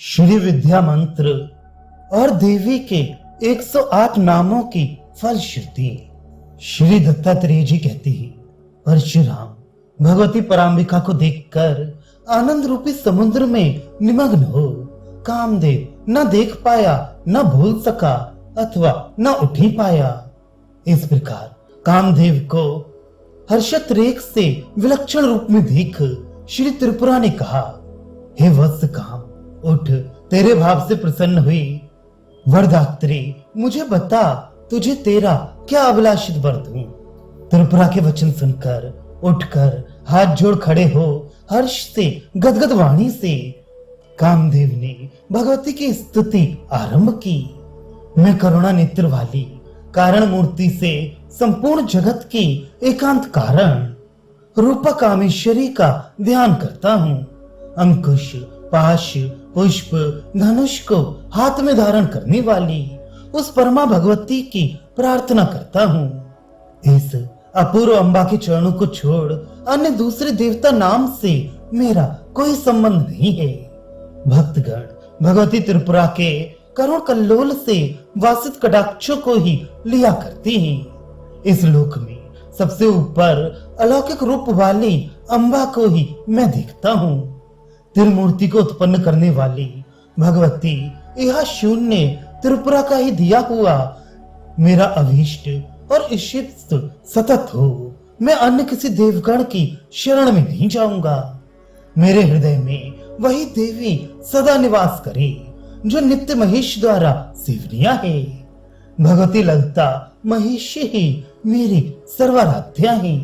श्री विद्या मंत्र और देवी के 108 नामों की फलश्रुति। श्री दत्तात्रेय जी कहते हैं, परशुराम भगवती पराम्बिका को देखकर आनंद रूपी समुद्र में निमग्न हो कामदेव न देख पाया, न भूल सका अथवा न उठ ही पाया। इस प्रकार कामदेव को हर्षत रेख से विलक्षण रूप में देख श्री त्रिपुरा ने कहा, हे वत्स काम, उठ, तेरे भाव से प्रसन्न हुई। वरदात्री, मुझे बता, तुझे तेरा क्या अभिलाषित वर दूं। त्रिपुरा के वचन सुनकर उठकर हाथ जोड़ खड़े हो हर्ष से गदगद वाणी से कामदेव ने भगवती की स्तुति आरंभ की। मैं करुणा नेत्र वाली कारण मूर्ति से संपूर्ण जगत की एकांत कारण रूपा कामेश्वरी का ध्यान करता हूँ। अंकुश, पाश, पुष्प, धनुष को हाथ में धारण करने वाली उस परमा भगवती की प्रार्थना करता हूँ। इस अपूर्व अम्बा के चरणों को छोड़ अन्य दूसरे देवता नाम से मेरा कोई संबंध नहीं है। भक्तगण भगवती त्रिपुरा के करुण कल्लोल से वासित कटाक्षों को ही लिया करती हैं। इस लोक में सबसे ऊपर अलौकिक रूप वाली अम्बा को ही मैं देखता हूँ। त्रिमूर्ति को उत्पन्न करने वाली भगवती यह शून्य त्रिपुरा का ही दिया हुआ मेरा अभीष्ट और इष्ट सतत हो। मैं अन्य किसी देवगण की शरण में नहीं जाऊंगा। मेरे हृदय में वही देवी सदा निवास करे जो नित्य महेश द्वारा सेवनिया है। भगवती लगता महेश ही मेरी सर्वाराध्या है।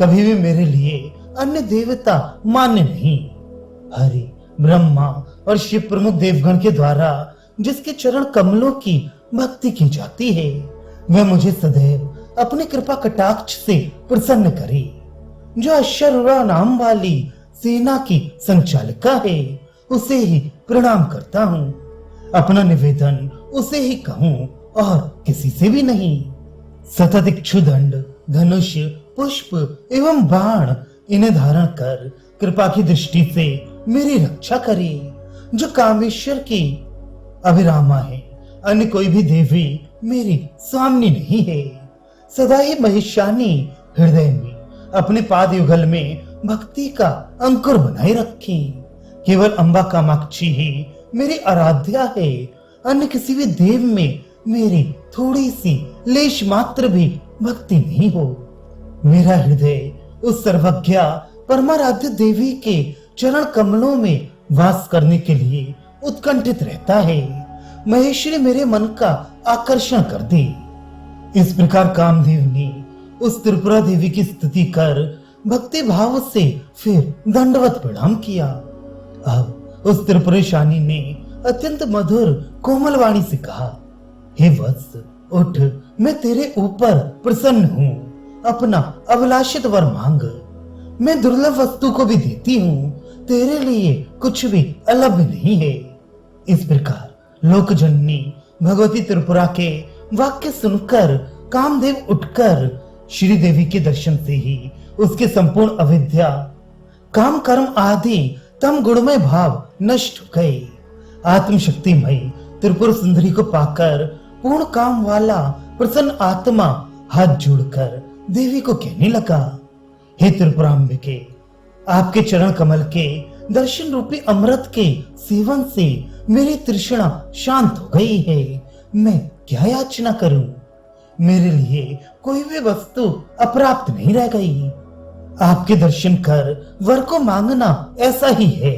कभी भी मेरे लिए अन्य देवता मान्य नहीं। हरि, ब्रह्मा और शिव प्रमुख देवगण के द्वारा जिसके चरण कमलों की भक्ति की जाती है, वह मुझे सदैव अपनी कृपा कटाक्ष से प्रसन्न करे। जो अश्वरूढ़ नाम वाली सेना की संचालिका है, उसे ही प्रणाम करता हूँ। अपना निवेदन उसे ही कहूँ और किसी से भी नहीं। सतत इक्षुदंड, धनुष, पुष्प एवं बाण इन्हें धारण कर कृपा की दृष्टि से मेरी रक्षा करे। जो कामेश्वर की अभिरामा है, अन्य कोई भी देवी मेरी स्वामिनी नहीं है। सदा ही महिषानी हृदय में अपने पाद युगल में भक्ति का अंकुर बनाए रखी। केवल अम्बा कामाक्षी ही मेरी आराध्या है। अन्य किसी भी देव में मेरी थोड़ी सी लेश मात्र भी भक्ति नहीं हो। मेरा हृदय उस सर्वज्ञा परमाराध्य देवी के चरण कमलों में वास करने के लिए उत्कंठित रहता है। महेश्वरी मेरे मन का आकर्षण कर दे। इस प्रकार कामदेव ने उस त्रिपुरा देवी की स्तुति कर भक्ति भाव से फिर दंडवत प्रणाम किया। अब उस त्रिपुरेशानी ने अत्यंत मधुर कोमल वाणी से कहा, हे वत्स, उठ, मैं तेरे ऊपर प्रसन्न हूँ। अपना अभिलाषित वर मांग। मैं दुर्लभ वस्तु को भी देती हूँ, तेरे लिए कुछ भी अलभ्य नहीं है। इस प्रकार लोकजननी भगवती त्रिपुरा के वाक्य सुनकर कामदेव उठकर श्री देवी के दर्शन से ही उसके संपूर्ण अविद्या, काम, कर्म आदि तम गुणमय भाव नष्ट हो गए। आत्मशक्तिमय त्रिपुर सुंदरी को पाकर पूर्ण काम वाला प्रसन्न आत्मा हाथ जोड़कर देवी को कहने लगा, हे त्रिपुरांबिके, आपके चरण कमल के दर्शन रूपी अमृत के सेवन से मेरी तृष्णा शांत हो गई है। मैं क्या याचना करूं? मेरे लिए कोई भी वस्तु अप्राप्त नहीं रह गई। आपके दर्शन कर वर को मांगना ऐसा ही है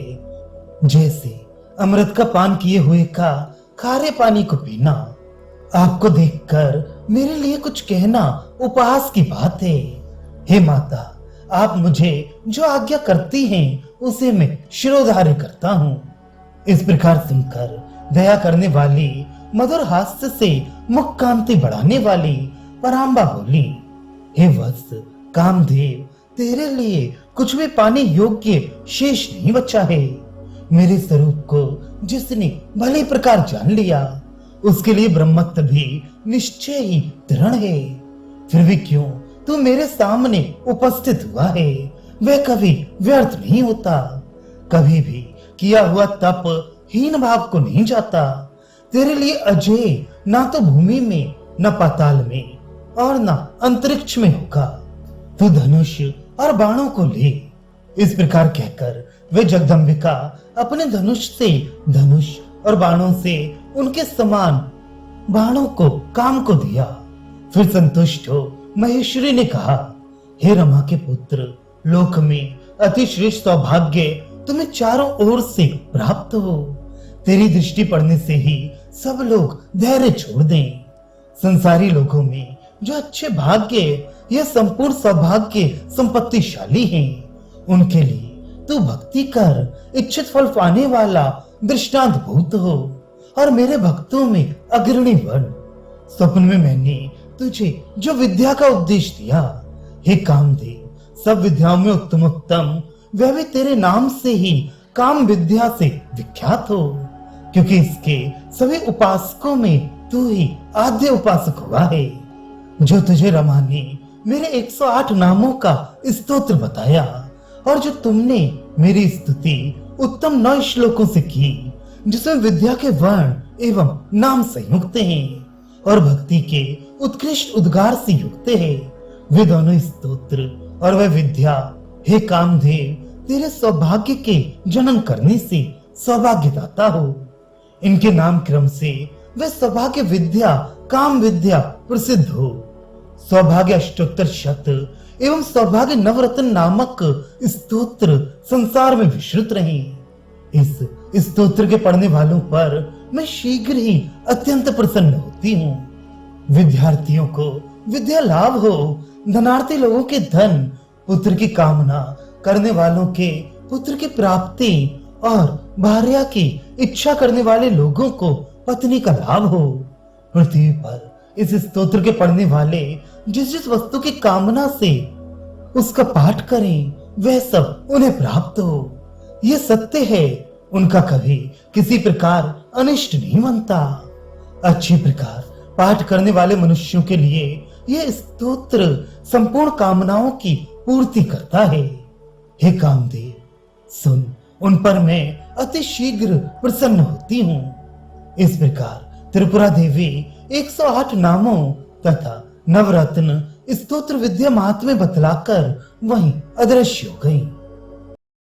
जैसे अमृत का पान किए हुए का खारे पानी को पीना। आपको देखकर मेरे लिए कुछ कहना उपहास की बात है। हे माता, आप मुझे जो आज्ञा करती हैं उसे मैं शिरोधार्य करता हूँ। इस प्रकार सुनकर दया करने वाली, मधुर हास्य से मुख कांति बढ़ाने वाली पराम्बा बोली, हे वत्स कामदेव, तेरे लिए कुछ भी पाने योग्य शेष नहीं बचा है। मेरे स्वरूप को जिसने भले प्रकार जान लिया, उसके लिए ब्रह्मत्व भी निश्चय ही दृढ़ है। फिर भी क्यों तू मेरे सामने उपस्थित हुआ है, वह कभी व्यर्थ नहीं होता। कभी भी किया हुआ तप हीन भाव को नहीं जाता। तेरे लिए अजय ना तो भूमि में, न पाताल में और न अंतरिक्ष में होगा। तू धनुष और बाणों को ले। इस प्रकार कहकर वे जगदम्बिका अपने धनुष से धनुष और बाणों से उनके समान बाणों को काम को दिया। फिर संतुष्ट हो महेश्वरी ने कहा, हे रमा के पुत्र, लोक में अति श्रेष्ठ सौभाग्य तुम्हें चारों ओर से प्राप्त हो। तेरी दृष्टि पड़ने से ही सब लोग धैर्य छोड़ दें। संसारी लोगों में जो अच्छे भाग्य या संपूर्ण सौभाग्य संपत्तिशाली हैं, उनके लिए तू भक्ति कर इच्छित फल पाने वाला दृष्टांत भूत हो और मेरे भक्तों में अग्रणी बन। स्वप्न में मैंने तुझे जो विद्या का उपदेश दिया, हे कामदेव, सब विद्याओं में उत्तम उत्तम वह भी तेरे नाम से ही काम विद्या से विख्यात हो, क्योंकि इसके सभी उपासकों में तू ही आद्य उपासक हुआ है। जो तुझे रमा ने मेरे 108 नामों का स्तोत्र बताया और जो तुमने मेरी स्तुति उत्तम 9 श्लोकों से की, जिसमें विद्या के वर्ण एवं नाम संयुक्त हैं और भक्ति के उत्कृष्ट उद्गार से युक्त है, वे दोनों स्तोत्र और वह विद्या, हे कामदेव, तेरे सौभाग्य के जनन करने से सौभाग्यदाता हो। इनके नाम क्रम से वह सौभाग्य विद्या काम विद्या प्रसिद्ध हो। सौभाग्य अष्टोत्तर शत एवं सौभाग्य नवरत्न नामक स्तोत्र संसार में विश्रुत रहे। इस स्तोत्र के पढ़ने वालों पर मैं शीघ्र ही अत्यंत प्रसन्न होती हूँ। विद्यार्थियों को विद्या लाभ हो, धनार्थी लोगों के धन, पुत्र की कामना करने वालों के पुत्र की प्राप्ति और भार्या की इच्छा करने वाले लोगों को पत्नी का लाभ हो। पृथ्वी पर इस स्तोत्र के पढ़ने वाले जिस जिस वस्तु की कामना से उसका पाठ करें, वह सब उन्हें प्राप्त हो। यह सत्य है, उनका कभी किसी प्रकार अनिष्ट नहीं बनता। अच्छी प्रकार पाठ करने वाले मनुष्यों के लिए यह स्तोत्र संपूर्ण कामनाओं की पूर्ति करता है। हे कामदेव, सुन, उन पर मैं अति शीघ्र प्रसन्न होती हूँ। इस प्रकार त्रिपुरा देवी 108 नामों तथा नवरत्न स्तोत्र विद्या महात्म्य बतलाकर वहीं अदृश्य हो गई।